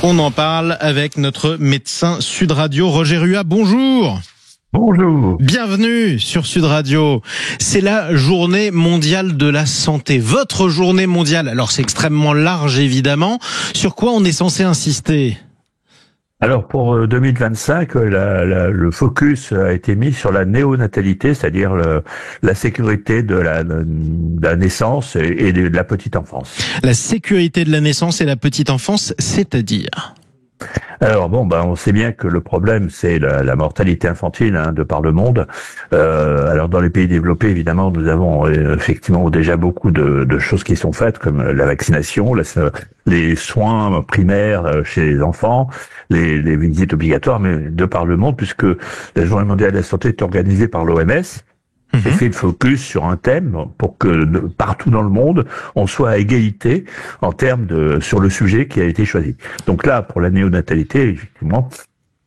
On en parle avec notre médecin Sud Radio, Roger Rua. Bonjour. Bonjour. Bienvenue sur Sud Radio. C'est la journée mondiale de la santé. Votre journée mondiale. Alors c'est extrêmement large évidemment. Sur quoi on est censé insister ? Alors pour 2025, le focus a été mis sur la néonatalité, c'est-à-dire la sécurité de la naissance et de la petite enfance. La sécurité de la naissance et la petite enfance, c'est-à-dire ? Alors on sait bien que le problème c'est la mortalité infantile de par le monde. Alors dans les pays développés, évidemment, nous avons effectivement déjà beaucoup de choses qui sont faites, comme la vaccination, les soins primaires chez les enfants, les visites obligatoires, mais de par le monde, puisque la Journée mondiale de la santé est organisée par l'OMS. J'ai fait le focus sur un thème pour que partout dans le monde, on soit à égalité en termes sur le sujet qui a été choisi. Donc là, pour la néonatalité, effectivement,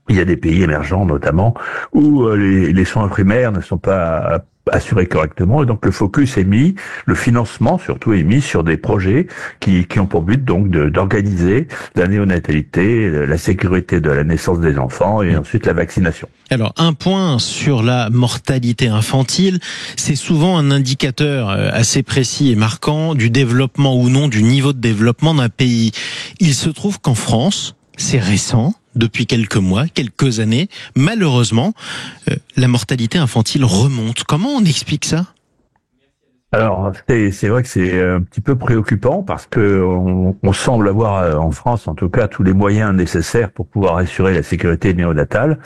il y a des pays émergents notamment où les soins primaires ne sont pas assurés correctement, et donc le focus est mis, le financement surtout est mis sur des projets qui ont pour but donc d'organiser la néonatalité, la sécurité de la naissance des enfants et ensuite la vaccination. Alors un point sur la mortalité infantile, c'est souvent un indicateur assez précis et marquant du développement ou non, du niveau de développement d'un pays. Il se trouve qu'en France, c'est récent, depuis quelques mois, quelques années, malheureusement, la mortalité infantile remonte. Comment on explique ça ? Alors, c'est vrai que c'est un petit peu préoccupant parce que on semble avoir en France, en tout cas, tous les moyens nécessaires pour pouvoir assurer la sécurité néonatale.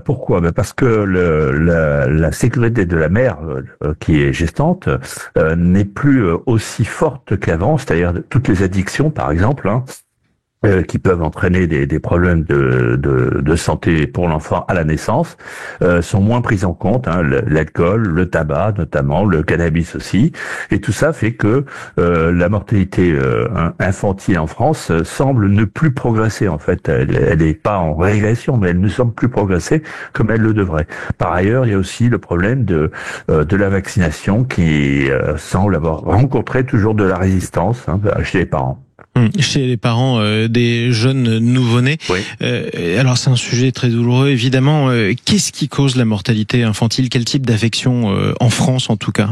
Pourquoi ? Parce que la sécurité de la mère qui est gestante n'est plus aussi forte qu'avant, c'est-à-dire toutes les addictions, par exemple, qui peuvent entraîner des problèmes de santé pour l'enfant à la naissance, sont moins prises en compte. L'alcool, le tabac notamment, le cannabis aussi, et tout ça fait que la mortalité infantile en France semble ne plus progresser. En fait, elle n'est pas en régression, mais elle ne semble plus progresser comme elle le devrait. Par ailleurs, il y a aussi le problème de la vaccination qui semble avoir rencontré toujours de la résistance chez les parents. Chez les parents des jeunes nouveau-nés. Oui. Alors c'est un sujet très douloureux évidemment. Qu'est-ce qui cause la mortalité infantile ? Quel type d'affection en France en tout cas ?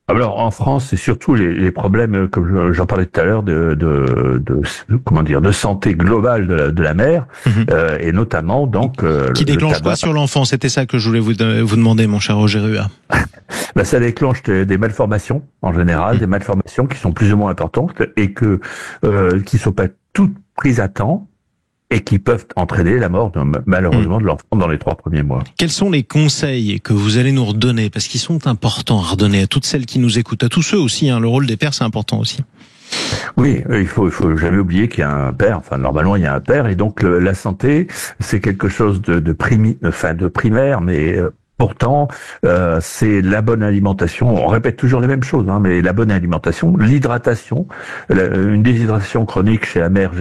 Alors en France, c'est surtout les problèmes, comme j'en parlais tout à l'heure, de santé globale de la mère, et notamment donc qui déclenche quoi sur l'enfant ? C'était ça que je voulais vous demander, mon cher Roger Rua. Ça déclenche des malformations en général, des malformations qui sont plus ou moins importantes et qui sont pas toutes prises à temps et qui peuvent entraîner la mort malheureusement de l'enfant dans les 3 premiers mois. Quels sont les conseils que vous allez nous redonner ? Parce qu'ils sont importants à redonner à toutes celles qui nous écoutent, à tous ceux aussi. Le rôle des pères, c'est important aussi. Oui, il faut jamais oublier qu'il y a un père. Enfin, normalement, il y a un père, et donc la santé, c'est quelque chose de primaire, mais pourtant, c'est la bonne alimentation. On répète toujours les mêmes choses, mais la bonne alimentation, l'hydratation, une déshydratation chronique chez la mère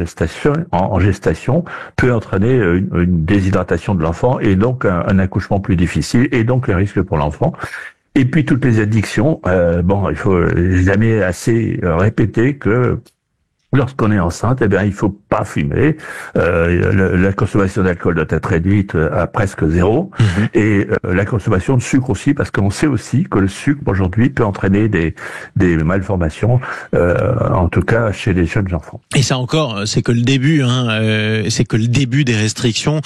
en gestation peut entraîner une déshydratation de l'enfant et donc un accouchement plus difficile et donc le risque pour l'enfant. Et puis toutes les addictions, il faut jamais assez répéter que lorsqu'on est enceinte, il faut pas fumer. La consommation d'alcool doit être réduite à presque zéro. Et la consommation de sucre aussi, parce qu'on sait aussi que le sucre aujourd'hui peut entraîner des malformations, en tout cas chez les jeunes enfants. Et ça encore, c'est que le début, c'est que le début des restrictions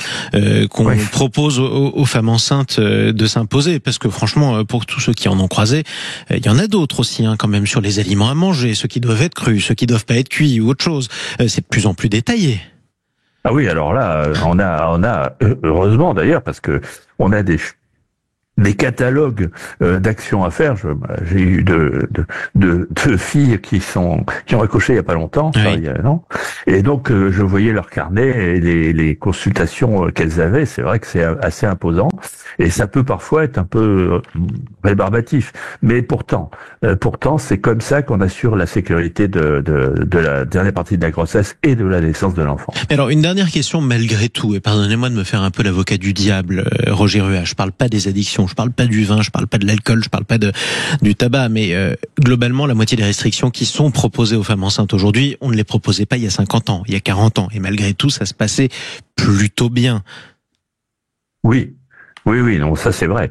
qu'on propose aux femmes enceintes de s'imposer, parce que franchement, pour tous ceux qui en ont croisé, il y en a d'autres aussi, quand même, sur les aliments à manger, ceux qui doivent être crus, ceux qui doivent pas être cuits ou autre chose. C'est de plus en plus détaillé. Ah oui, alors là, on a heureusement d'ailleurs, parce que on a des catalogues d'actions à faire. J'ai eu deux filles qui ont accouché il y a pas longtemps, et donc je voyais leur carnet et les consultations qu'elles avaient. C'est vrai que c'est assez imposant et ça peut parfois être un peu rébarbatif, mais pourtant c'est comme ça qu'on assure la sécurité de la dernière partie de la grossesse et de la naissance de l'enfant. Alors une dernière question malgré tout, et pardonnez-moi de me faire un peu l'avocat du diable, Roger Rua. Je parle pas des addictions restrictions. Je parle pas du vin, je parle pas de l'alcool, je parle pas du tabac, mais globalement, la moitié des restrictions qui sont proposées aux femmes enceintes aujourd'hui, on ne les proposait pas il y a 50 ans, il y a 40 ans. Et malgré tout, ça se passait plutôt bien. Oui. Oui, non, ça c'est vrai.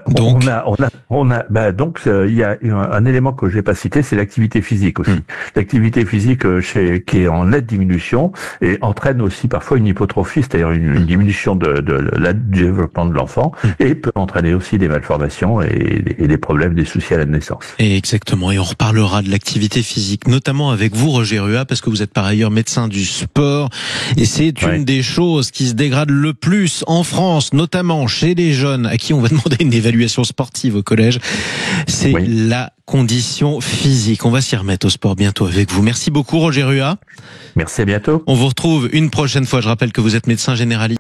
Donc, il y a un élément que je n'ai pas cité, c'est l'activité physique aussi. L'activité physique qui est en nette diminution et entraîne aussi parfois une hypotrophie, c'est-à-dire une diminution du développement de l'enfant et peut entraîner aussi des malformations et des problèmes, des soucis à la naissance. Et exactement. Et on reparlera de l'activité physique, notamment avec vous, Roger Rua, parce que vous êtes par ailleurs médecin du sport et c'est une des choses qui se dégrade le plus en France, notamment chez les jeunes à qui on va demander une évaluation sportive au collège, c'est la condition physique. On va s'y remettre au sport bientôt avec vous. Merci beaucoup, Roger Rua. Merci, à bientôt. On vous retrouve une prochaine fois. Je rappelle que vous êtes médecin généraliste.